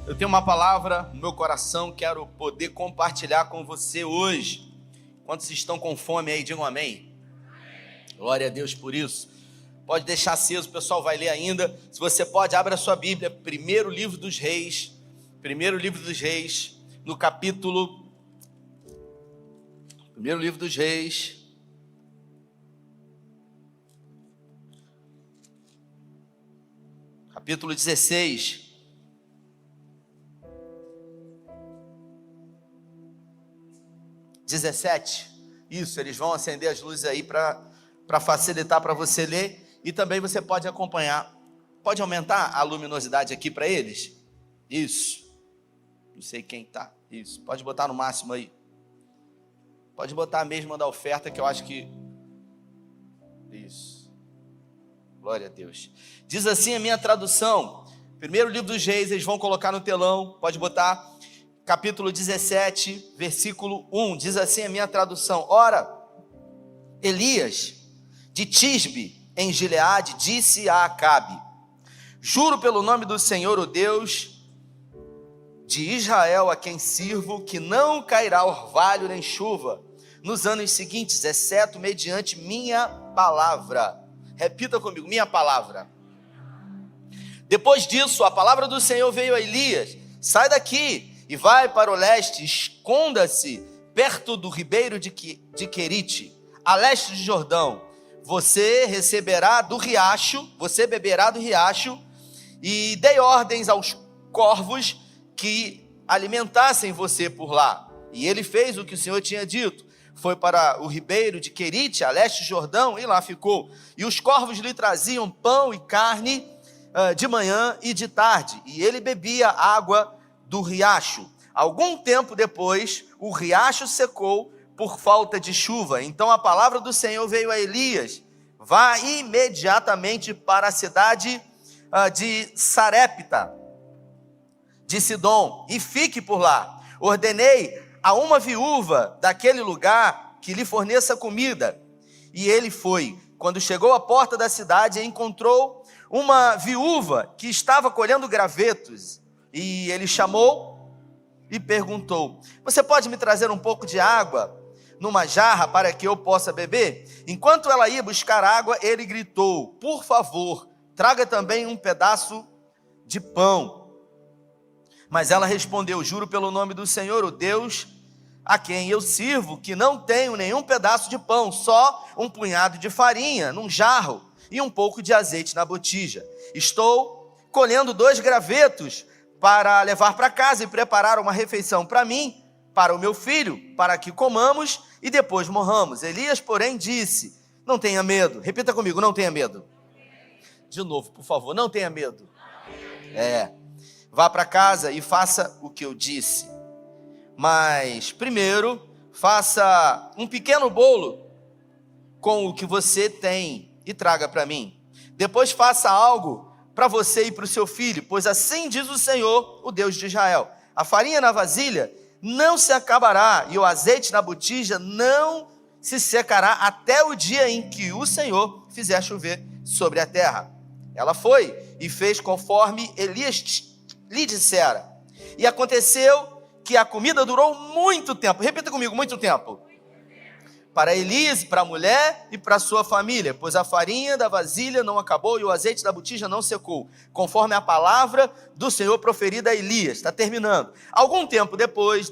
Eu tenho uma palavra no meu coração, quero poder compartilhar com você hoje. Quantos estão com fome aí, digam amém. Glória a Deus por isso. Pode deixar aceso, o pessoal vai ler ainda. Se você pode, abra a sua Bíblia, primeiro livro dos Reis, no capítulo... Primeiro livro dos Reis... Capítulo 16. Isso, eles vão acender as luzes aí para facilitar para você ler. E também você pode acompanhar. Pode aumentar a luminosidade aqui para eles? Isso. Não sei quem tá. Isso. Pode botar no máximo aí. Pode botar a mesma da oferta, que eu acho que... Isso. Glória a Deus. Diz assim a minha tradução. Primeiro livro dos Reis, eles vão colocar no telão. Pode botar. Capítulo 17, versículo 1. Diz assim a minha tradução. Ora, Elias, de Tisbe, em Gileade, disse a Acabe: juro pelo nome do Senhor, o Deus de Israel, a quem sirvo, que não cairá orvalho nem chuva nos anos seguintes, exceto mediante minha palavra. Repita comigo, minha palavra. Depois disso, a palavra do Senhor veio a Elias: sai daqui e vai para o leste, esconda-se perto do ribeiro de Querite, a leste de Jordão. Você beberá do riacho, e dei ordens aos corvos que alimentassem você por lá. E ele fez o que o Senhor tinha dito. Foi para o ribeiro de Querite, a leste de Jordão, e lá ficou. E os corvos lhe traziam pão e carne de manhã e de tarde, e ele bebia água do riacho. Algum tempo depois, o riacho secou por falta de chuva. Então a palavra do Senhor veio a Elias: vá imediatamente para a cidade de Sarepta, de Sidom, e fique por lá. Ordenei a uma viúva daquele lugar que lhe forneça comida. E ele foi. Quando chegou à porta da cidade, encontrou uma viúva que estava colhendo gravetos. E ele chamou e perguntou: você pode me trazer um pouco de água numa jarra para que eu possa beber? Enquanto ela ia buscar água, ele gritou: por favor, traga também um pedaço de pão. Mas ela respondeu: juro pelo nome do Senhor, o Deus a quem eu sirvo, que não tenho nenhum pedaço de pão, só um punhado de farinha num jarro e um pouco de azeite na botija. Estou colhendo 2 gravetos para levar para casa e preparar uma refeição para mim, para o meu filho, para que comamos e depois morramos. Elias, porém, disse: não tenha medo. Repita comigo, não tenha medo. De novo, por favor, não tenha medo. Vá para casa e faça o que eu disse. Mas primeiro, faça um pequeno bolo com o que você tem e traga para mim. Depois faça algo para você e para o seu filho, pois assim diz o Senhor, o Deus de Israel: a farinha na vasilha não se acabará e o azeite na botija não se secará até o dia em que o Senhor fizer chover sobre a terra. Ela foi e fez conforme Elias lhe dissera. E aconteceu que a comida durou muito tempo. Repita comigo, muito tempo. Para Elias, para a mulher e para a sua família, pois a farinha da vasilha não acabou e o azeite da botija não secou, conforme a palavra do Senhor proferida a Elias. Está terminando. Algum tempo depois,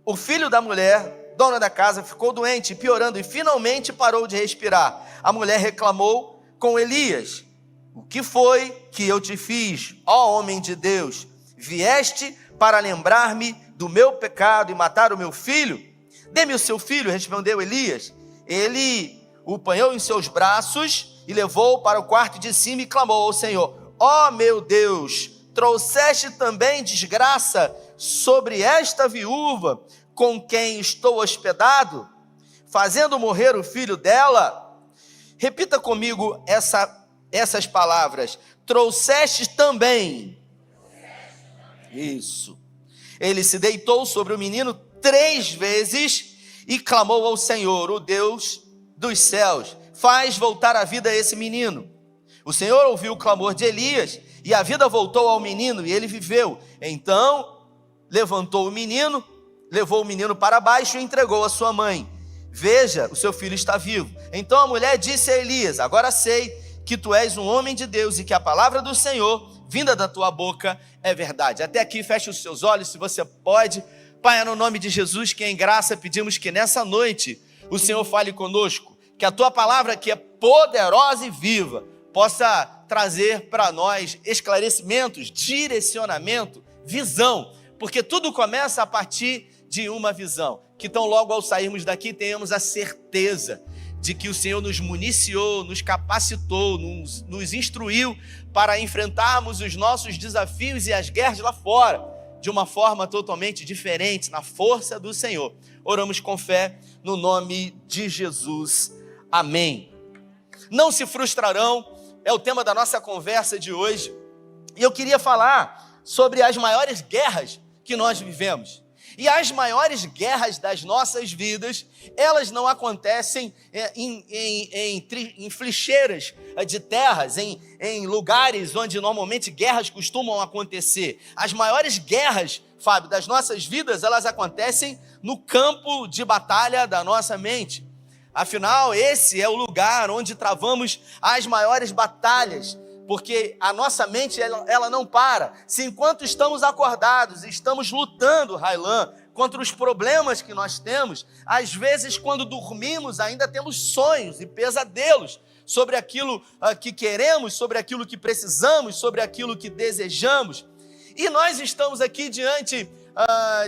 o filho da mulher, dona da casa, ficou doente, piorando, e finalmente parou de respirar. A mulher reclamou com Elias: o que foi que eu te fiz, ó homem de Deus? Vieste para lembrar-me do meu pecado e matar o meu filho? Dê-me o seu filho, respondeu Elias. Ele o apanhou em seus braços e levou para o quarto de cima e clamou ao Senhor: ó meu Deus, trouxeste também desgraça sobre esta viúva com quem estou hospedado, fazendo morrer o filho dela? Repita comigo essas palavras: trouxeste também. Isso. Ele se deitou sobre o menino 3 vezes e clamou ao Senhor, o Deus dos céus: faz voltar à vida esse menino. O Senhor ouviu o clamor de Elias E a vida voltou ao menino e ele viveu. Então levantou o menino, levou o menino para baixo e entregou a sua mãe. Veja, o seu filho está vivo. Então a mulher disse a Elias: agora sei que tu és um homem de Deus e que a palavra do Senhor, vinda da tua boca, é verdade. Até aqui, feche os seus olhos, se você pode. Pai, no nome de Jesus, que é em graça, pedimos que nessa noite o Senhor fale conosco, que a tua palavra, que é poderosa e viva, possa trazer para nós esclarecimentos, direcionamento, visão, porque tudo começa a partir de uma visão. Que tão logo ao sairmos daqui tenhamos a certeza de que o Senhor nos municiou, nos capacitou, nos instruiu para enfrentarmos os nossos desafios e as guerras lá fora, de uma forma totalmente diferente, na força do Senhor. Oramos com fé no nome de Jesus. Amém. Não se frustrarão, é o tema da nossa conversa de hoje. E eu queria falar sobre as maiores guerras que nós vivemos. E as maiores guerras das nossas vidas, elas não acontecem em trincheiras de terras, em lugares onde normalmente guerras costumam acontecer. As maiores guerras, Fábio, das nossas vidas, elas acontecem no campo de batalha da nossa mente. Afinal, esse é o lugar onde travamos as maiores batalhas, porque a nossa mente, ela não para. Se enquanto estamos acordados, estamos lutando, Railan, contra os problemas que nós temos, às vezes quando dormimos ainda temos sonhos e pesadelos sobre aquilo que queremos, sobre aquilo que precisamos, sobre aquilo que desejamos. E nós estamos aqui diante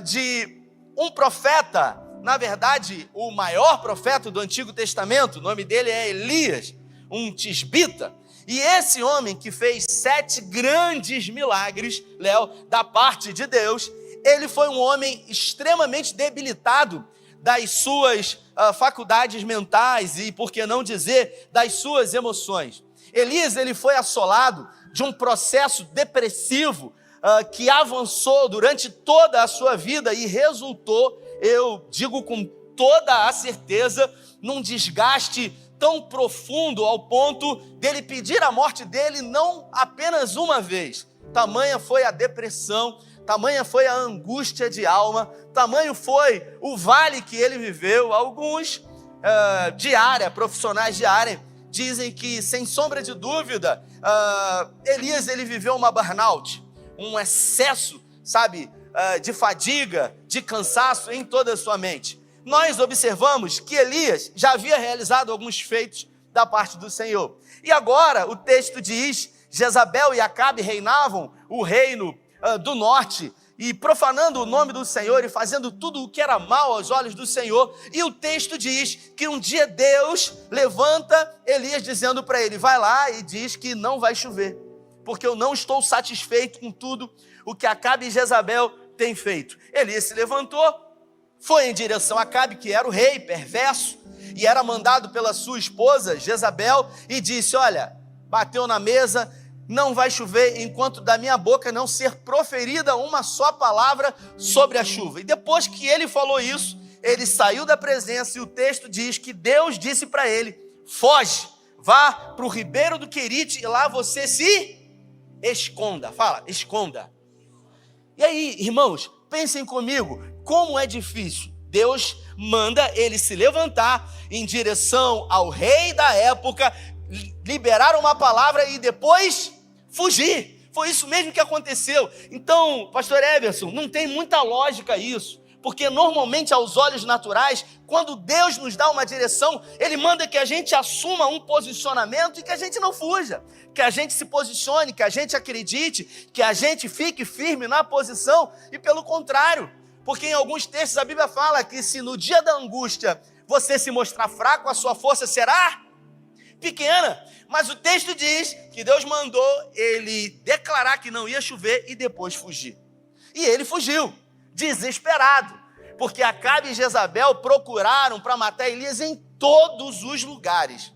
de um profeta, na verdade, o maior profeta do Antigo Testamento. O nome dele é Elias, um tisbita. E esse homem que fez 7 grandes milagres, Léo, da parte de Deus, ele foi um homem extremamente debilitado das suas faculdades mentais e, por que não dizer, das suas emoções. Elias, ele foi assolado de um processo depressivo que avançou durante toda a sua vida e resultou, eu digo com toda a certeza, num desgaste tão profundo ao ponto dele pedir a morte dele não apenas uma vez. Tamanha foi a depressão, tamanha foi a angústia de alma, tamanho foi o vale que ele viveu. Alguns profissionais de área, dizem que, sem sombra de dúvida, Elias, ele viveu uma burnout, um excesso, de fadiga, de cansaço em toda a sua mente. Nós observamos que Elias já havia realizado alguns feitos da parte do Senhor. E agora o texto diz: Jezabel e Acabe reinavam o reino do norte, e profanando o nome do Senhor e fazendo tudo o que era mal aos olhos do Senhor. E o texto diz que um dia Deus levanta Elias dizendo para ele: vai lá e diz que não vai chover, porque eu não estou satisfeito com tudo o que Acabe e Jezabel têm feito. Elias se levantou, foi em direção a Acabe, que era o rei perverso, e era mandado pela sua esposa Jezabel, e disse: olha, bateu na mesa, não vai chover enquanto da minha boca não ser proferida uma só palavra sobre a chuva. E depois que ele falou isso, ele saiu da presença, e o texto diz que Deus disse para ele: foge, vá para o ribeiro do Querite, e lá você se esconda. Fala, esconda. E aí, irmãos, pensem comigo, como é difícil. Deus manda ele se levantar em direção ao rei da época, liberar uma palavra e depois fugir. Foi isso mesmo que aconteceu. Então, pastor Everson, não tem muita lógica isso, porque normalmente aos olhos naturais, quando Deus nos dá uma direção, Ele manda que a gente assuma um posicionamento e que a gente não fuja, que a gente se posicione, que a gente acredite, que a gente fique firme na posição, e pelo contrário, porque em alguns textos a Bíblia fala que se no dia da angústia você se mostrar fraco, a sua força será pequena. Mas o texto diz que Deus mandou ele declarar que não ia chover e depois fugir. E ele fugiu, desesperado, porque Acabe e Jezabel procuraram para matar Elias em todos os lugares.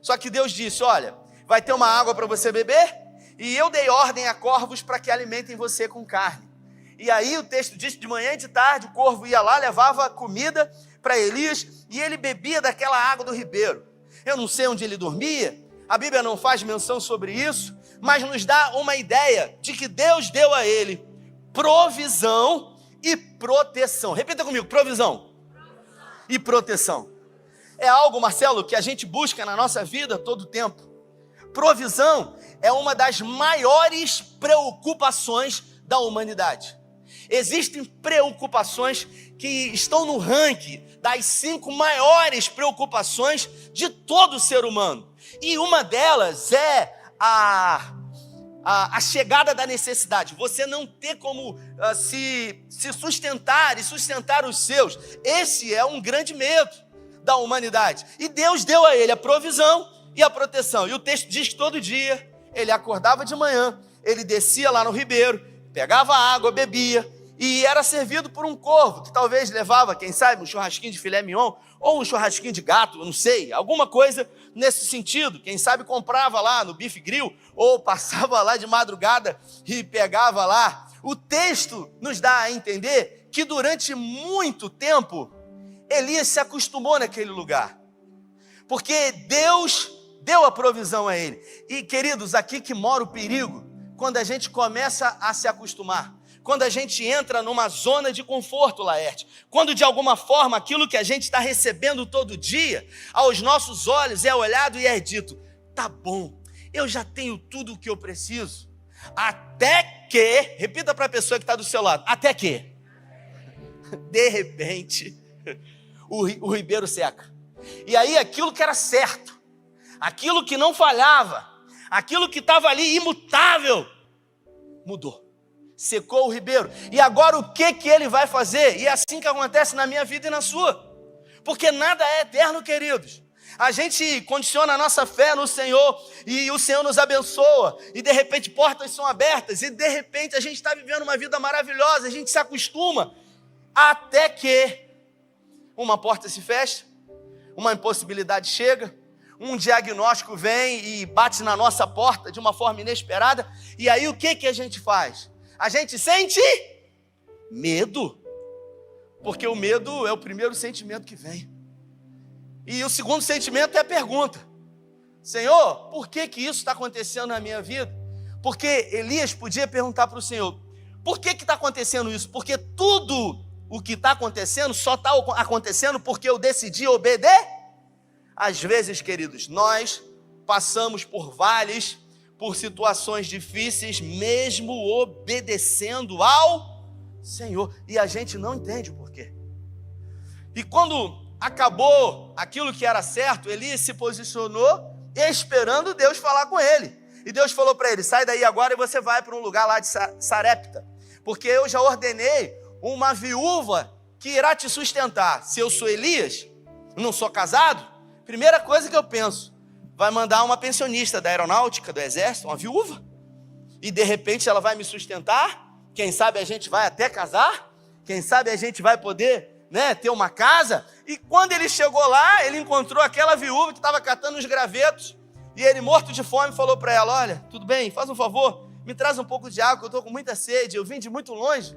Só que Deus disse: olha, vai ter uma água para você beber, e eu dei ordem a corvos para que alimentem você com carne. E aí o texto diz que de manhã e de tarde o corvo ia lá, levava comida para Elias, e ele bebia daquela água do ribeiro. Eu não sei onde ele dormia, a Bíblia não faz menção sobre isso, mas nos dá uma ideia de que Deus deu a ele provisão e proteção. Repita comigo, provisão e proteção. É algo, Marcelo, que a gente busca na nossa vida todo o tempo. Provisão é uma das maiores preocupações da humanidade. Existem preocupações que estão no ranking das 5 maiores preocupações de todo ser humano. E uma delas é a chegada da necessidade. Você não ter como se sustentar e sustentar os seus. Esse é um grande medo da humanidade. E Deus deu a ele a provisão e a proteção. E o texto diz que todo dia ele acordava de manhã, ele descia lá no ribeiro, pegava água, bebia, e era servido por um corvo, que talvez levava, quem sabe, um churrasquinho de filé mignon, ou um churrasquinho de gato, eu não sei, alguma coisa nesse sentido. Quem sabe comprava lá no Bife Grill, ou passava lá de madrugada e pegava lá. O texto nos dá a entender que durante muito tempo, Elias se acostumou naquele lugar, porque Deus deu a provisão a ele. E queridos, aqui que mora o perigo, quando a gente começa a se acostumar, quando a gente entra numa zona de conforto, Laerte, quando de alguma forma aquilo que a gente está recebendo todo dia, aos nossos olhos é olhado e é dito, tá bom, eu já tenho tudo o que eu preciso, até que, repita para a pessoa que está do seu lado, até que, de repente, o ribeiro seca, e aí aquilo que era certo, aquilo que não falhava, aquilo que estava ali imutável, mudou. Secou o ribeiro. E agora o que ele vai fazer? E é assim que acontece na minha vida e na sua. Porque nada é eterno, queridos. A gente condiciona a nossa fé no Senhor e o Senhor nos abençoa. E de repente portas são abertas. E de repente a gente está vivendo uma vida maravilhosa. A gente se acostuma. Até que uma porta se fecha, uma impossibilidade chega, um diagnóstico vem e bate na nossa porta de uma forma inesperada. E aí o que a gente faz? A gente sente medo, porque o medo é o primeiro sentimento que vem. E o segundo sentimento é a pergunta: Senhor, por que isso está acontecendo na minha vida? Porque Elias podia perguntar para o Senhor, por que está acontecendo isso? Porque tudo o que está acontecendo só está acontecendo porque eu decidi obedecer? Às vezes, queridos, nós passamos por vales, por situações difíceis, mesmo obedecendo ao Senhor. E a gente não entende o porquê. E quando acabou aquilo que era certo, Elias se posicionou esperando Deus falar com ele. E Deus falou para ele, sai daí agora e você vai para um lugar lá de Sarepta, porque eu já ordenei uma viúva que irá te sustentar. Se eu sou Elias, não sou casado, primeira coisa que eu penso, vai mandar uma pensionista da aeronáutica, do exército, uma viúva, e de repente ela vai me sustentar, quem sabe a gente vai até casar, quem sabe a gente vai poder, ter uma casa. E quando ele chegou lá, ele encontrou aquela viúva que estava catando os gravetos, e ele, morto de fome, falou para ela, olha, tudo bem, faz um favor, me traz um pouco de água, eu estou com muita sede, eu vim de muito longe,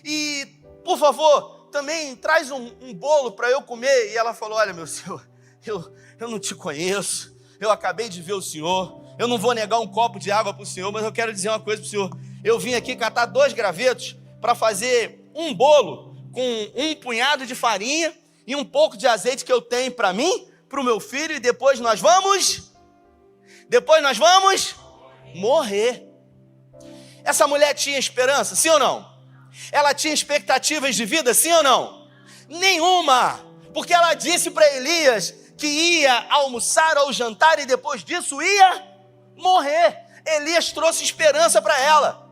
e, por favor, também traz um bolo para eu comer. E ela falou, olha, meu senhor, eu não te conheço, eu acabei de ver o senhor, eu não vou negar um copo de água para o senhor, mas eu quero dizer uma coisa para o senhor, eu vim aqui catar 2 gravetos para fazer um bolo com um punhado de farinha e um pouco de azeite que eu tenho para mim, para o meu filho, e depois nós vamos morrer. Essa mulher tinha esperança, sim ou não? Ela tinha expectativas de vida, sim ou não? Nenhuma, porque ela disse para Elias que ia almoçar ou jantar e depois disso ia morrer. Elias trouxe esperança para ela.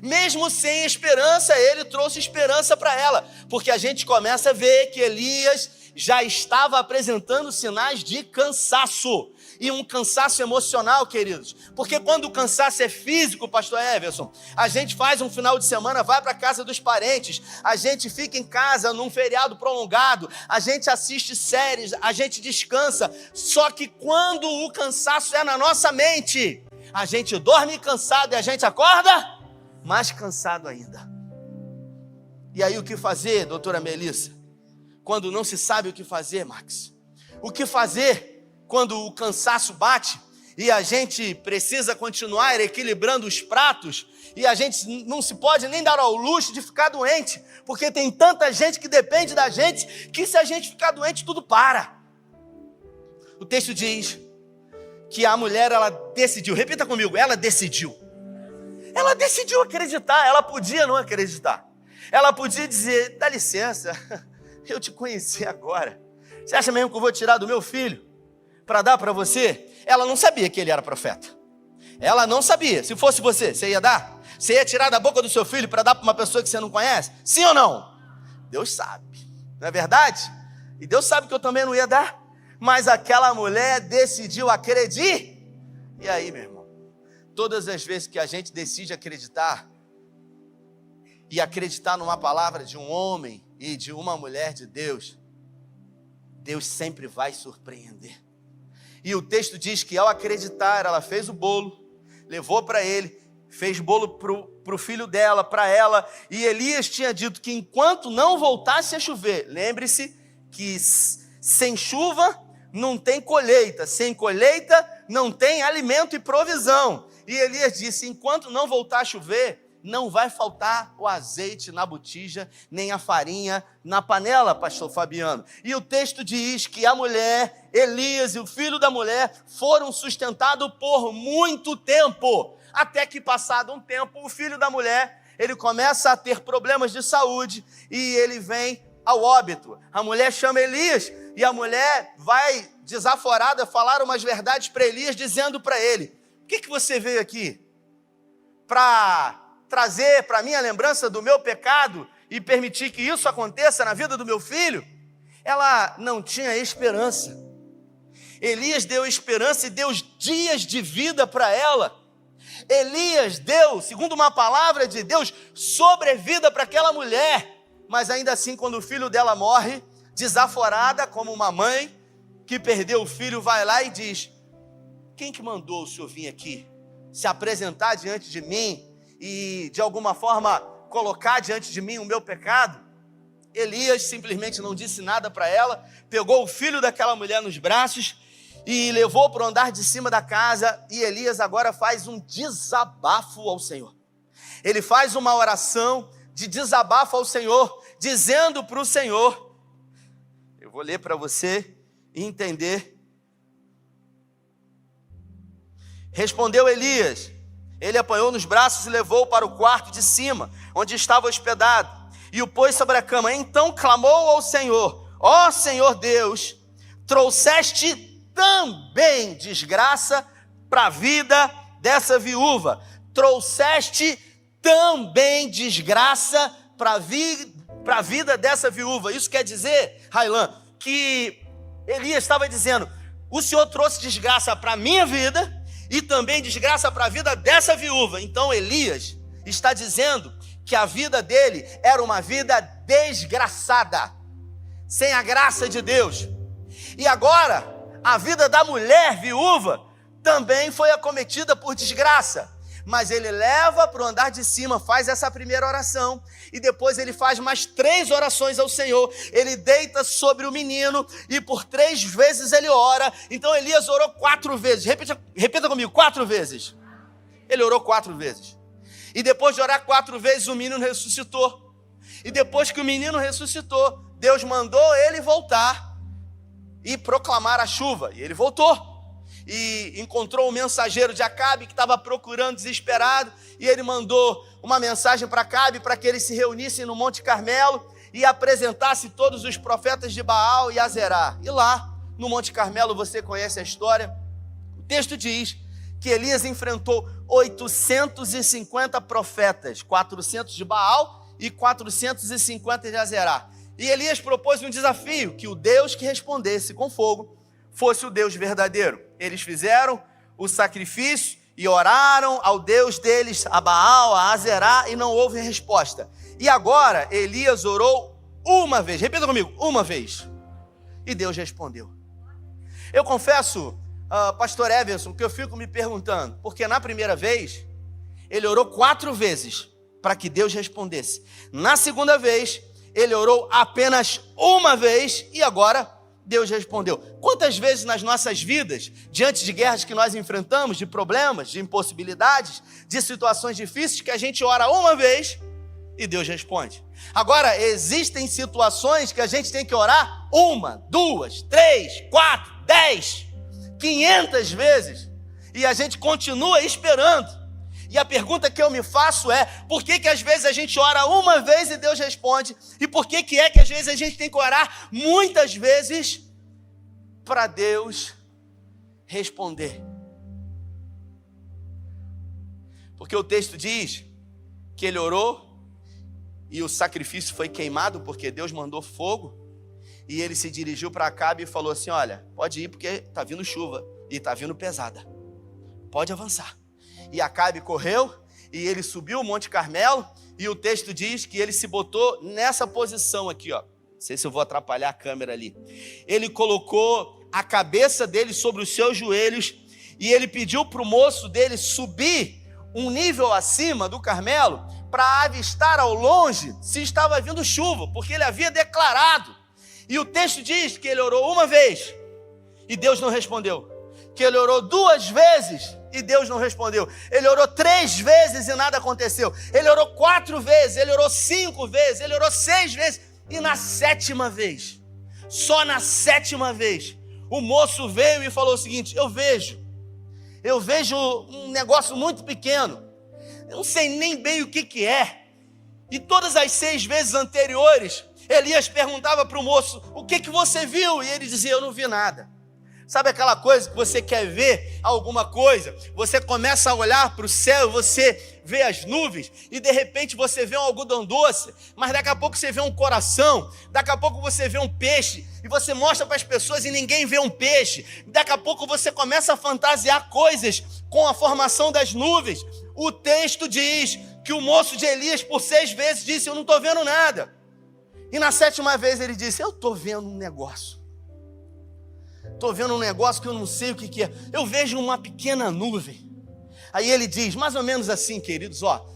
Mesmo sem esperança, ele trouxe esperança para ela, porque a gente começa a ver que Elias já estava apresentando sinais de cansaço, e um cansaço emocional, queridos, porque quando o cansaço é físico, pastor Everson, a gente faz um final de semana, vai para a casa dos parentes, a gente fica em casa num feriado prolongado, a gente assiste séries, a gente descansa, só que quando o cansaço é na nossa mente, a gente dorme cansado e a gente acorda mais cansado ainda. E aí o que fazer, doutora Melissa? Quando não se sabe o que fazer, Max? O que fazer quando o cansaço bate e a gente precisa continuar equilibrando os pratos, e a gente não se pode nem dar ao luxo de ficar doente, porque tem tanta gente que depende da gente, que se a gente ficar doente, tudo para. O texto diz que a mulher, ela decidiu, repita comigo, ela decidiu acreditar. Ela podia não acreditar, ela podia dizer, dá licença, eu te conheci agora, você acha mesmo que eu vou tirar do meu filho para dar para você? Ela não sabia que ele era profeta, ela não sabia. Se fosse você, você ia dar? Você ia tirar da boca do seu filho para dar para uma pessoa que você não conhece? Sim ou não? Deus sabe, não é verdade? E Deus sabe que eu também não ia dar, mas aquela mulher decidiu acreditar. E aí, meu irmão, todas as vezes que a gente decide acreditar, e acreditar numa palavra de um homem e de uma mulher de Deus, Deus sempre vai surpreender. E o texto diz que ao acreditar, ela fez o bolo, levou para ele, fez bolo para o filho dela, para ela, e Elias tinha dito que enquanto não voltasse a chover, lembre-se que sem chuva não tem colheita, sem colheita não tem alimento e provisão. E Elias disse, enquanto não voltar a chover, não vai faltar o azeite na botija, nem a farinha na panela, pastor Fabiano. E o texto diz que a mulher, Elias e o filho da mulher foram sustentados por muito tempo, até que passado um tempo, o filho da mulher, ele começa a ter problemas de saúde e ele vem ao óbito. A mulher chama Elias e a mulher vai desaforada falar umas verdades para Elias, dizendo para ele, por que você veio aqui? Para trazer para mim a lembrança do meu pecado e permitir que isso aconteça na vida do meu filho? Ela não tinha esperança. Elias deu esperança e deu dias de vida para ela. Elias deu, segundo uma palavra de Deus, sobrevida para aquela mulher. Mas ainda assim, quando o filho dela morre, desaforada como uma mãe que perdeu o filho, vai lá e diz, quem que mandou o senhor vir aqui se apresentar diante de mim e de alguma forma colocar diante de mim o meu pecado? Elias simplesmente não disse nada para ela, pegou o filho daquela mulher nos braços e levou para o andar de cima da casa. E Elias agora faz um desabafo ao Senhor. Ele faz uma oração de desabafo ao Senhor, dizendo para o Senhor, eu vou ler para você entender. Respondeu Elias, ele apanhou nos braços e levou para o quarto de cima, onde estava hospedado, e o pôs sobre a cama. Então clamou ao Senhor, ó Senhor Deus, trouxeste também desgraça para a vida dessa viúva, trouxeste também desgraça para a vida dessa viúva. Isso quer dizer, Railan, que Elias estava dizendo, o Senhor trouxe desgraça para a minha vida e também desgraça para a vida dessa viúva. Então Elias está dizendo que a vida dele era uma vida desgraçada, sem a graça de Deus. E agora, a vida da mulher viúva também foi acometida por desgraça. Mas ele leva para o andar de cima, faz essa primeira oração, e depois ele faz mais 3 orações ao Senhor. Ele deita sobre o menino, e por 3 vezes ele ora. Então Elias orou 4 vezes, repita comigo, 4 vezes. Ele orou 4 vezes. E depois de orar 4 vezes, o menino ressuscitou. E depois que o menino ressuscitou, Deus mandou ele voltar e proclamar a chuva. E ele voltou. E encontrou o mensageiro de Acabe, que estava procurando desesperado, e ele mandou uma mensagem para Acabe, para que eles se reunissem no Monte Carmelo, e apresentasse todos os profetas de Baal e Azerá. E lá, no Monte Carmelo, você conhece a história, o texto diz que Elias enfrentou 850 profetas, 400 de Baal e 450 de Azerá. E Elias propôs um desafio, que o Deus que respondesse com fogo fosse o Deus verdadeiro. Eles fizeram o sacrifício e oraram ao Deus deles, a Baal, a Azerá, e não houve resposta. E agora Elias orou uma vez, repita comigo, uma vez, e Deus respondeu. Eu confesso, pastor Everson, que eu fico me perguntando, porque na primeira vez ele orou 4 vezes para que Deus respondesse. Na segunda vez ele orou apenas uma vez, e agora Deus respondeu. Quantas vezes nas nossas vidas, diante de guerras que nós enfrentamos, de problemas, de impossibilidades, de situações difíceis, que a gente ora uma vez e Deus responde? Agora, existem situações que a gente tem que orar 1, 2, 3, 4, 10, 500 vezes e a gente continua esperando. E a pergunta que eu me faço é: por que às vezes a gente ora uma vez e Deus responde? E por que às vezes a gente tem que orar muitas vezes para Deus responder? Porque o texto diz que ele orou e o sacrifício foi queimado porque Deus mandou fogo. E ele se dirigiu para Acabe e falou assim: olha, pode ir porque está vindo chuva e está vindo pesada. Pode avançar. E Acabe correu e ele subiu o Monte Carmelo e o texto diz que ele se botou nessa posição aqui, ó. Não sei se eu vou atrapalhar a câmera ali. Ele colocou a cabeça dele sobre os seus joelhos e ele pediu para o moço dele subir um nível acima do Carmelo para avistar ao longe se estava vindo chuva, porque ele havia declarado. E o texto diz que ele orou uma vez e Deus não respondeu. Que ele orou 2 vezes e Deus não respondeu. Ele orou 3 vezes e nada aconteceu. Ele orou 4 vezes, ele orou 5 vezes, ele orou 6 vezes. E na 7ª vez, só na 7ª vez, o moço veio e falou o seguinte: eu vejo um negócio muito pequeno. Eu não sei nem bem o que é. E todas as 6 vezes anteriores, Elias perguntava para o moço: o que você viu? E ele dizia: eu não vi nada. Sabe aquela coisa que você quer ver alguma coisa? Você começa a olhar para o céu, você vê as nuvens e de repente você vê um algodão doce, mas daqui a pouco você vê um coração, daqui a pouco você vê um peixe e você mostra para as pessoas e ninguém vê um peixe. Daqui a pouco você começa a fantasiar coisas com a formação das nuvens. O texto diz que o moço de Elias por 6 vezes disse: eu não estou vendo nada. E na 7ª vez ele disse: eu estou vendo um negócio. Estou vendo um negócio que eu não sei o que é. Eu vejo uma pequena nuvem. Aí ele diz, mais ou menos assim, queridos, ó,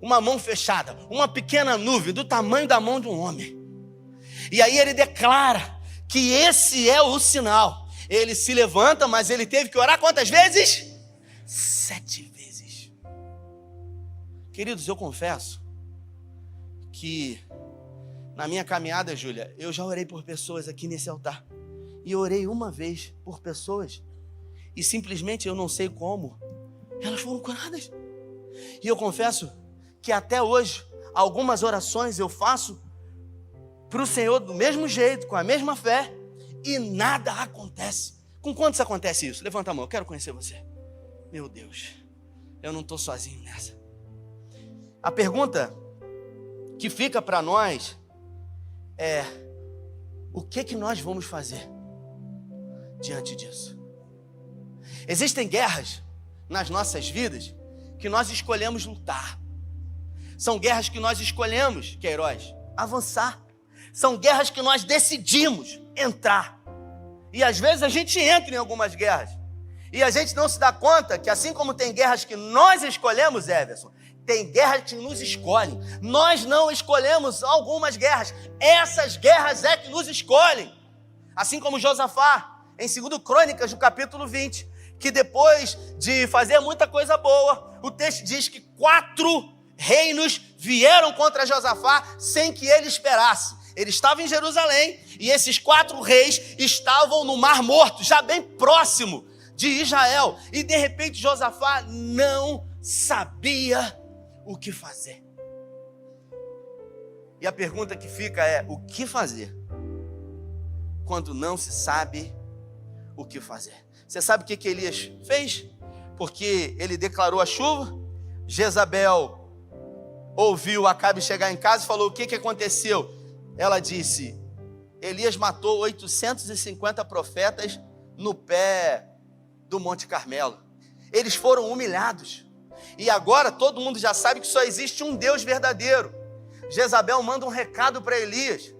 uma mão fechada, uma pequena nuvem do tamanho da mão de um homem. E aí ele declara que esse é o sinal. Ele se levanta, mas ele teve que orar quantas vezes? 7 vezes. Queridos, eu confesso que na minha caminhada, Júlia, eu já orei por pessoas aqui nesse altar. E orei uma vez por pessoas e simplesmente eu não sei como elas foram curadas. E eu confesso que até hoje algumas orações eu faço para o Senhor do mesmo jeito, com a mesma fé, e nada acontece. Com quantos acontece isso? Levanta a mão, eu quero conhecer você. Meu Deus, eu não estou sozinho nessa. A pergunta que fica para nós é: o que nós vamos fazer diante disso? Existem guerras nas nossas vidas que nós escolhemos lutar. São guerras que nós escolhemos, Queiroz, avançar. São guerras que nós decidimos entrar. E às vezes a gente entra em algumas guerras e a gente não se dá conta que assim como tem guerras que nós escolhemos, Everson, tem guerras que nos escolhem. Nós não escolhemos algumas guerras. Essas guerras é que nos escolhem. Assim como Josafá, em 2 Crônicas, no capítulo 20, que depois de fazer muita coisa boa, o texto diz que 4 reinos vieram contra Josafá sem que ele esperasse. Ele estava em Jerusalém e esses 4 reis estavam no Mar Morto, já bem próximo de Israel. E de repente Josafá não sabia o que fazer. E a pergunta que fica é: o que fazer quando não se sabe o que fazer? Você sabe o que Elias fez? Porque ele declarou a chuva. Jezabel ouviu Acabe chegar em casa e falou: o que aconteceu? Ela disse: Elias matou 850 profetas no pé do Monte Carmelo. Eles foram humilhados. E agora todo mundo já sabe que só existe um Deus verdadeiro. Jezabel manda um recado para Elias,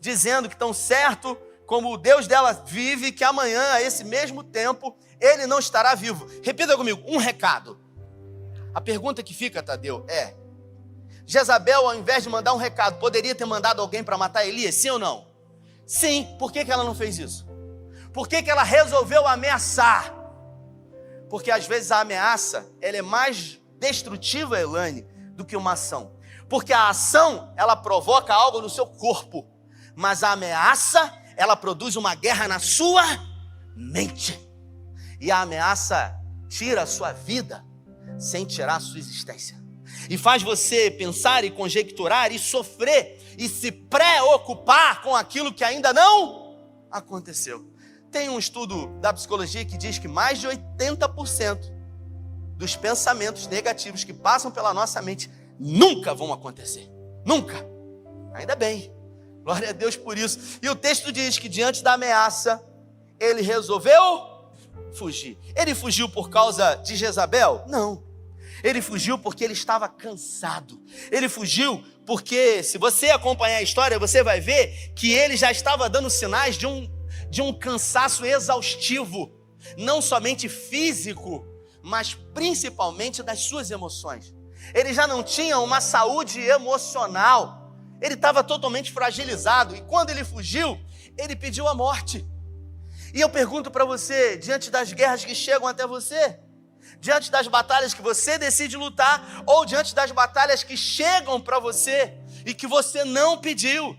dizendo que tão certo como o Deus dela vive, que amanhã, a esse mesmo tempo, ele não estará vivo. Repita comigo, um recado. A pergunta que fica, Tadeu, é: Jezabel, ao invés de mandar um recado, poderia ter mandado alguém para matar Elias, sim ou não? Sim, por que ela não fez isso? Por que ela resolveu ameaçar? Porque às vezes a ameaça, ela é mais destrutiva, Elaine, do que uma ação. Porque a ação, ela provoca algo no seu corpo, mas a ameaça, ela produz uma guerra na sua mente. E a ameaça tira a sua vida sem tirar a sua existência. E faz você pensar e conjecturar e sofrer e se preocupar com aquilo que ainda não aconteceu. Tem um estudo da psicologia que diz que mais de 80% dos pensamentos negativos que passam pela nossa mente nunca vão acontecer. Nunca. Ainda bem. Glória a Deus por isso. E o texto diz que diante da ameaça, ele resolveu fugir. Ele fugiu por causa de Jezabel? Não. Ele fugiu porque ele estava cansado. Ele fugiu porque, se você acompanhar a história, você vai ver que ele já estava dando sinais de um cansaço exaustivo, não somente físico, mas principalmente das suas emoções. Ele já não tinha uma saúde emocional, ele estava totalmente fragilizado, e quando ele fugiu, ele pediu a morte. E eu pergunto para você, diante das guerras que chegam até você, diante das batalhas que você decide lutar, ou diante das batalhas que chegam para você, e que você não pediu,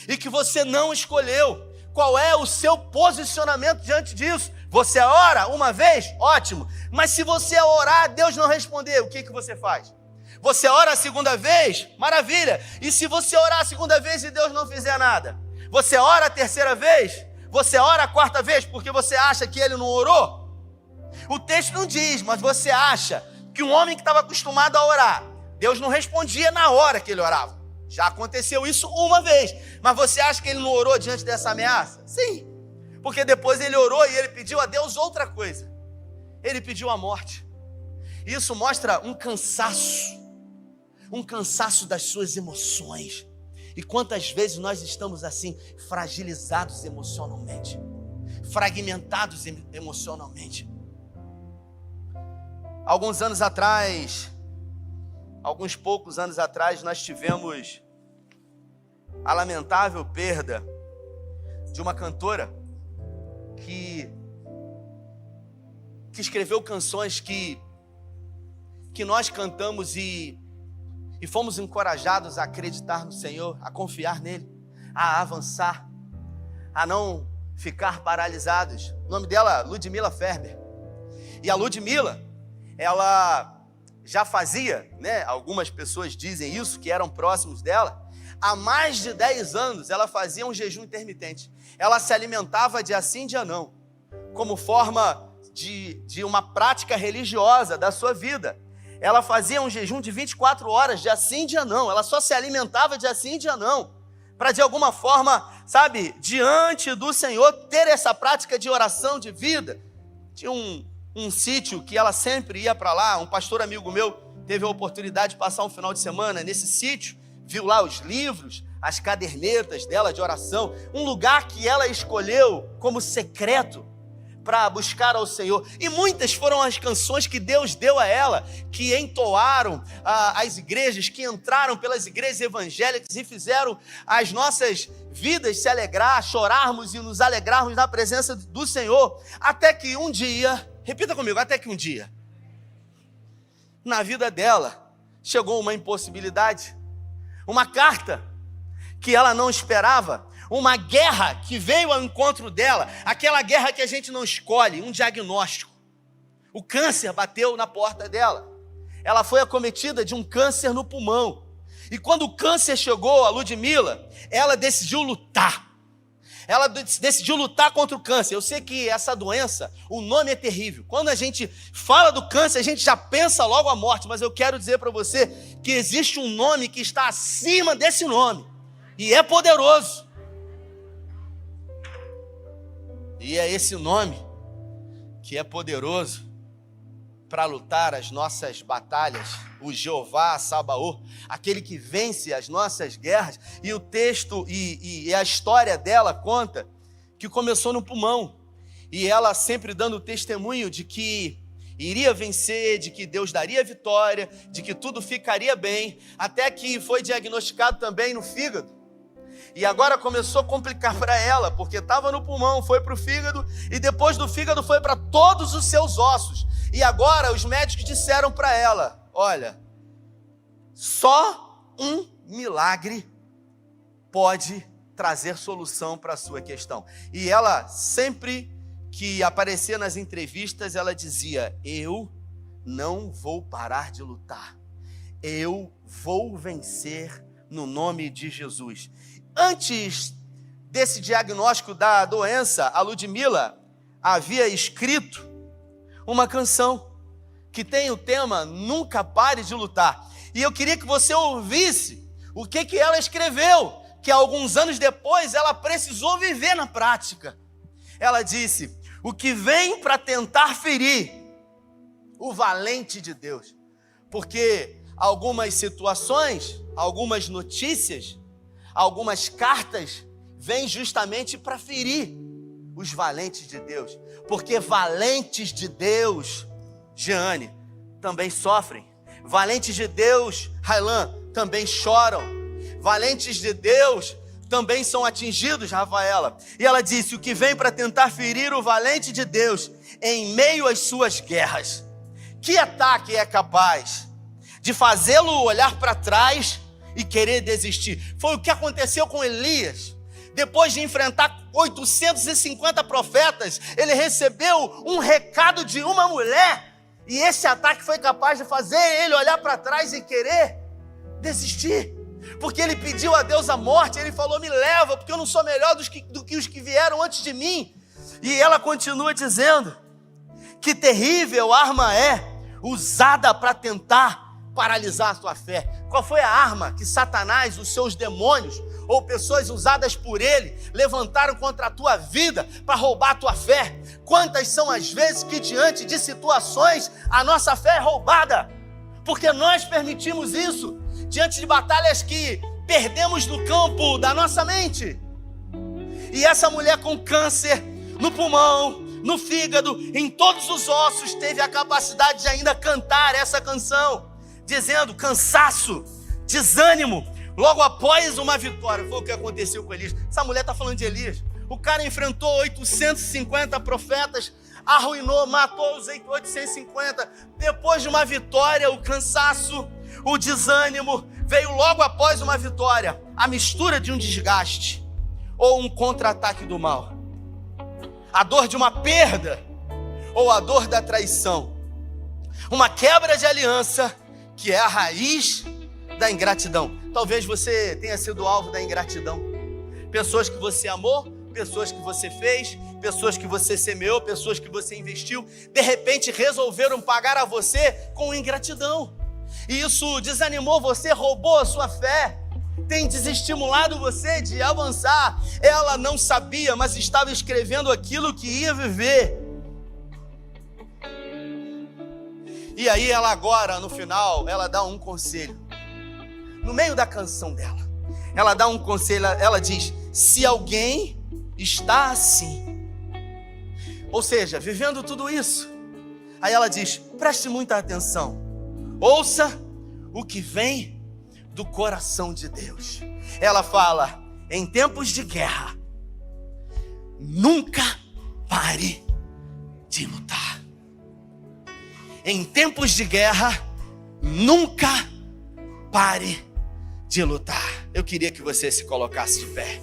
e que você não escolheu, qual é o seu posicionamento diante disso? Você ora uma vez? Ótimo. Mas se você orar, Deus não responder, o que você faz? Você ora a segunda vez? Maravilha. E se você orar a segunda vez e Deus não fizer nada? Você ora a terceira vez? Você ora a quarta vez porque você acha que ele não orou? O texto não diz, mas você acha que um homem que estava acostumado a orar, Deus não respondia na hora que ele orava. Já aconteceu isso uma vez, mas você acha que ele não orou diante dessa ameaça? Sim, porque depois ele orou e ele pediu a Deus outra coisa. Ele pediu a morte. Isso mostra um cansaço das suas emoções. E quantas vezes nós estamos assim, fragilizados emocionalmente, fragmentados emocionalmente. Alguns poucos anos atrás, nós tivemos a lamentável perda de uma cantora que escreveu canções que nós cantamos e fomos encorajados a acreditar no Senhor, a confiar nele, a avançar, a não ficar paralisados. O nome dela, Ludmila Ferber. E a Ludmila, ela já fazia, algumas pessoas dizem isso, que eram próximos dela, há mais de 10 anos ela fazia um jejum intermitente. Ela se alimentava dia sim, dia não, como forma de uma prática religiosa da sua vida. Ela fazia um jejum de 24 horas, dia sim, dia não. Ela só se alimentava dia sim, dia não, para de alguma forma, diante do Senhor, ter essa prática de oração de vida. Tinha um sítio que ela sempre ia para lá. Um pastor amigo meu teve a oportunidade de passar um final de semana nesse sítio, viu lá os livros, as cadernetas dela de oração, um lugar que ela escolheu como secreto para buscar ao Senhor. E muitas foram as canções que Deus deu a ela, que entoaram as igrejas, que entraram pelas igrejas evangélicas e fizeram as nossas vidas se alegrar, chorarmos e nos alegrarmos na presença do Senhor, até que um dia, repita comigo, até que um dia, na vida dela, chegou uma impossibilidade, uma carta que ela não esperava, uma guerra que veio ao encontro dela, aquela guerra que a gente não escolhe, um diagnóstico. O câncer bateu na porta dela. Ela foi acometida de um câncer no pulmão. E quando o câncer chegou a Ludmila, ela decidiu lutar. Ela decidiu lutar contra o câncer. Eu sei que essa doença, o nome é terrível. Quando a gente fala do câncer, a gente já pensa logo a morte. Mas eu quero dizer para você que existe um nome que está acima desse nome. E é poderoso. E é esse nome que é poderoso para lutar as nossas batalhas, o Jeová Sabaoth, aquele que vence as nossas guerras. E o texto e a história dela conta que começou no pulmão, e ela sempre dando testemunho de que iria vencer, de que Deus daria vitória, de que tudo ficaria bem, até que foi diagnosticado também no fígado. E agora começou a complicar para ela, porque estava no pulmão, foi para o fígado, e depois do fígado foi para todos os seus ossos. E agora os médicos disseram para ela: olha, só um milagre pode trazer solução para a sua questão. E ela, sempre que aparecia nas entrevistas, ela dizia: eu não vou parar de lutar, eu vou vencer no nome de Jesus. Antes desse diagnóstico da doença, a Ludmila havia escrito uma canção que tem o tema Nunca Pare de Lutar. E eu queria que você ouvisse o que ela escreveu, que alguns anos depois ela precisou viver na prática. Ela disse: o que vem para tentar ferir o valente de Deus. Porque algumas situações, algumas notícias, algumas cartas vêm justamente para ferir os valentes de Deus. Porque valentes de Deus, Jeane, também sofrem. Valentes de Deus, Railan, também choram. Valentes de Deus também são atingidos, Rafaela. E ela disse: o que vem para tentar ferir o valente de Deus em meio às suas guerras. Que ataque é capaz de fazê-lo olhar para trás e querer desistir? Foi o que aconteceu com Elias. Depois de enfrentar 850 profetas, ele recebeu um recado de uma mulher. E esse ataque foi capaz de fazer ele olhar para trás e querer desistir. Porque ele pediu a Deus a morte, ele falou: me leva, porque eu não sou melhor do que os que vieram antes de mim. E ela continua dizendo: que terrível arma é usada para tentar paralisar a sua fé. Qual foi a arma que Satanás, os seus demônios, ou pessoas usadas por ele, levantaram contra a tua vida para roubar a tua fé? Quantas são as vezes que diante de situações a nossa fé é roubada? Porque nós permitimos isso, diante de batalhas que perdemos no campo da nossa mente. E essa mulher com câncer no pulmão, no fígado, em todos os ossos, teve a capacidade de ainda cantar essa canção, dizendo: cansaço, desânimo, logo após uma vitória. Foi o que aconteceu com Elias. Essa mulher está falando de Elias. O cara enfrentou 850 profetas, arruinou, matou os 850. Depois de uma vitória, o cansaço, o desânimo veio logo após uma vitória. A mistura de um desgaste ou um contra-ataque do mal. A dor de uma perda ou a dor da traição. Uma quebra de aliança que é a raiz da ingratidão. Talvez você tenha sido alvo da ingratidão. Pessoas que você amou, pessoas que você fez, pessoas que você semeou, pessoas que você investiu, de repente resolveram pagar a você com ingratidão. E isso desanimou você, roubou a sua fé, tem desestimulado você de avançar. Ela não sabia, mas estava escrevendo aquilo que ia viver. E aí ela agora, no final, ela dá um conselho. No meio da canção dela, ela dá um conselho, ela diz: se alguém está assim, ou seja, vivendo tudo isso, aí ela diz: preste muita atenção, ouça o que vem do coração de Deus. Ela fala: em tempos de guerra, nunca pare de lutar. Em tempos de guerra, nunca pare de lutar. Eu queria que você se colocasse de pé.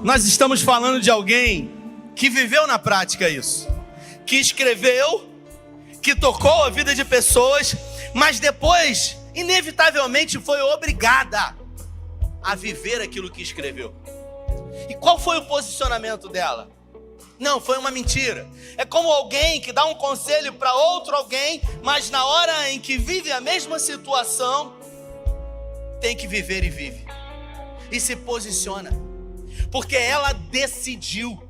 Nós estamos falando de alguém que viveu na prática isso, que escreveu, que tocou a vida de pessoas, mas depois, inevitavelmente, foi obrigada a viver aquilo que escreveu. E qual foi o posicionamento dela? Não, foi uma mentira. É como alguém que dá um conselho para outro alguém, mas na hora em que vive a mesma situação, tem que viver e vive. E se posiciona. Porque ela decidiu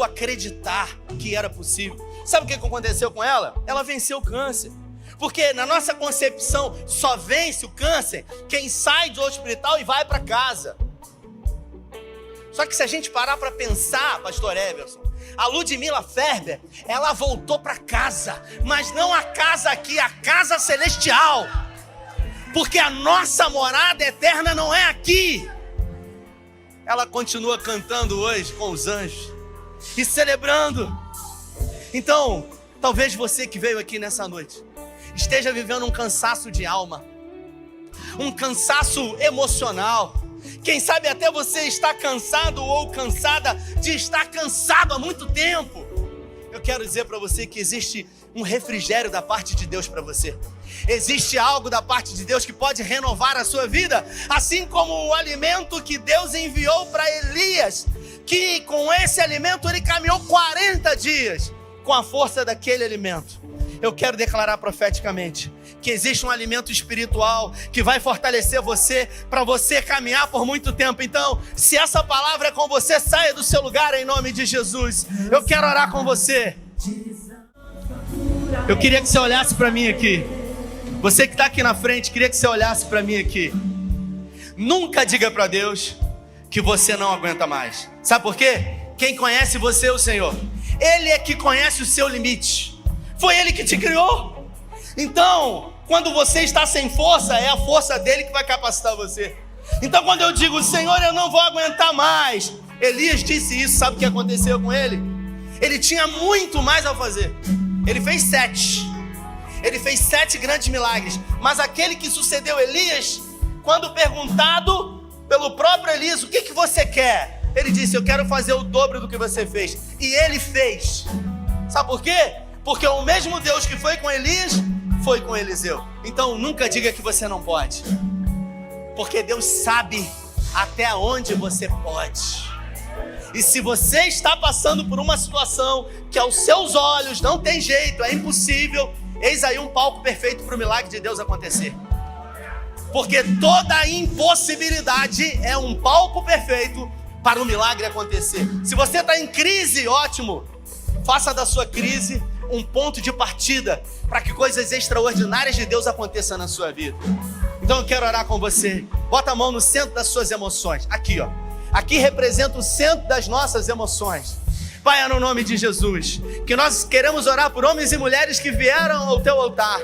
acreditar que era possível. Sabe o que aconteceu com ela? Ela venceu o câncer. Porque na nossa concepção, só vence o câncer quem sai do hospital e vai para casa. Só que se a gente parar para pensar, pastor Everson, a Ludmila Ferber, ela voltou para casa, mas não a casa aqui, a casa celestial. porque a nossa morada eterna não é aqui. Ela continua cantando hoje com os anjos e celebrando. Então, talvez você que veio aqui nessa noite esteja vivendo um cansaço de alma, um cansaço emocional. Quem sabe até você está cansado ou cansada de estar cansado há muito tempo. Eu quero dizer para você que existe um refrigério da parte de Deus para você. Existe algo da parte de Deus que pode renovar a sua vida, assim como o alimento que Deus enviou para Elias, que com esse alimento ele caminhou 40 dias com a força daquele alimento. Eu quero declarar profeticamente que existe um alimento espiritual que vai fortalecer você, para você caminhar por muito tempo. Então, se essa palavra é com você, saia do seu lugar em nome de Jesus. Eu quero orar com você. Eu queria que você olhasse para mim aqui. Você que está aqui na frente, queria que você olhasse para mim aqui. Nunca diga para Deus que você não aguenta mais. Sabe por quê? Quem conhece você é o Senhor. Ele é que conhece o seu limite. Foi Ele que te criou. Então, quando você está sem força, é a força dele que vai capacitar você. Então, quando eu digo, Senhor, eu não vou aguentar mais, Elias disse isso. Sabe o que aconteceu com ele? Ele tinha muito mais a fazer. Ele fez 7. Ele fez 7 grandes milagres. Mas aquele que sucedeu Elias, quando perguntado pelo próprio Elias, o que você quer? Ele disse, eu quero fazer o dobro do que você fez. E ele fez. Sabe por quê? Porque o mesmo Deus que foi com Elias, foi com Eliseu. Então nunca diga que você não pode. Porque Deus sabe até onde você pode. E se você está passando por uma situação que aos seus olhos não tem jeito, é impossível, eis aí um palco perfeito para o milagre de Deus acontecer. Porque toda impossibilidade é um palco perfeito para o milagre acontecer. Se você está em crise, ótimo. Faça da sua crise um ponto de partida para que coisas extraordinárias de Deus aconteçam na sua vida. Então eu quero orar com você. Bota a mão no centro das suas emoções. Aqui, ó. Aqui representa o centro das nossas emoções. Pai, no nome de Jesus, que nós queremos orar por homens e mulheres que vieram ao teu altar,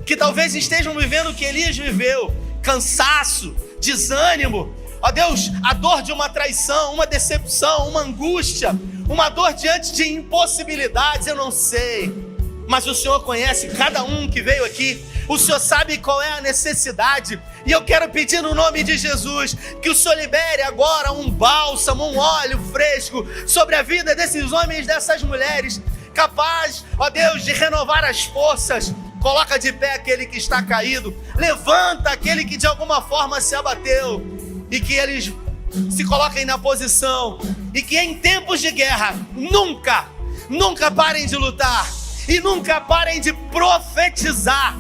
que talvez estejam vivendo o que Elias viveu, cansaço, desânimo, ó Deus, a dor de uma traição, uma decepção, uma angústia, uma dor diante de impossibilidades, eu não sei, mas o Senhor conhece cada um que veio aqui, o Senhor sabe qual é a necessidade, e eu quero pedir no nome de Jesus, que o Senhor libere agora um bálsamo, um óleo fresco, sobre a vida desses homens e dessas mulheres, capaz, ó Deus, de renovar as forças. Coloca de pé aquele que está caído, levanta aquele que de alguma forma se abateu, e que eles se coloquem na posição, e que em tempos de guerra, nunca parem de lutar, e nunca parem de profetizar,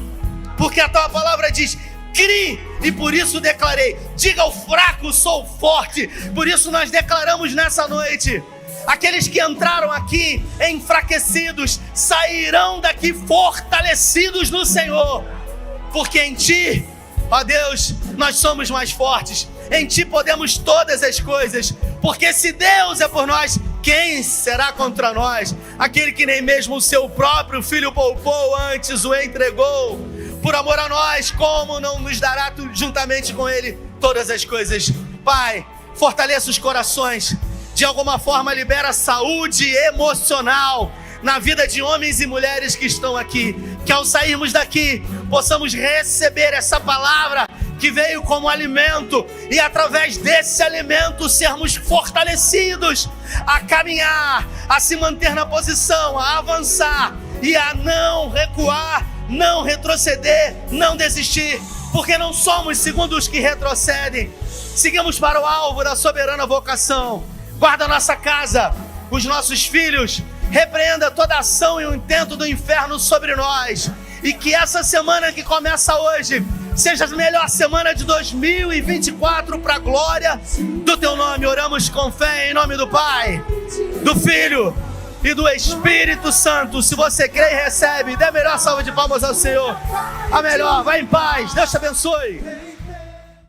porque a tua palavra diz, crie, e por isso declarei, diga ao fraco, sou forte, por isso nós declaramos nessa noite, aqueles que entraram aqui enfraquecidos, sairão daqui fortalecidos no Senhor, porque em Ti, ó Deus, nós somos mais fortes, em Ti podemos todas as coisas, porque se Deus é por nós, quem será contra nós? Aquele que nem mesmo o seu próprio Filho poupou, antes o entregou, por amor a nós, como não nos dará juntamente com Ele todas as coisas? Pai, fortaleça os corações, de alguma forma libera saúde emocional na vida de homens e mulheres que estão aqui, que ao sairmos daqui, possamos receber essa palavra que veio como alimento, e através desse alimento sermos fortalecidos a caminhar, a se manter na posição, a avançar e a não recuar, não retroceder, não desistir, porque não somos segundo os que retrocedem, seguimos para o alvo da soberana vocação. Guarda a nossa casa, os nossos filhos, repreenda toda ação e o intento do inferno sobre nós, e que essa semana que começa hoje seja a melhor semana de 2024 para a glória do Teu nome. Oramos com fé em nome do Pai, do Filho e do Espírito Santo. Se você crê e recebe, dê a melhor salva de palmas ao Senhor. A melhor, vai em paz, Deus te abençoe.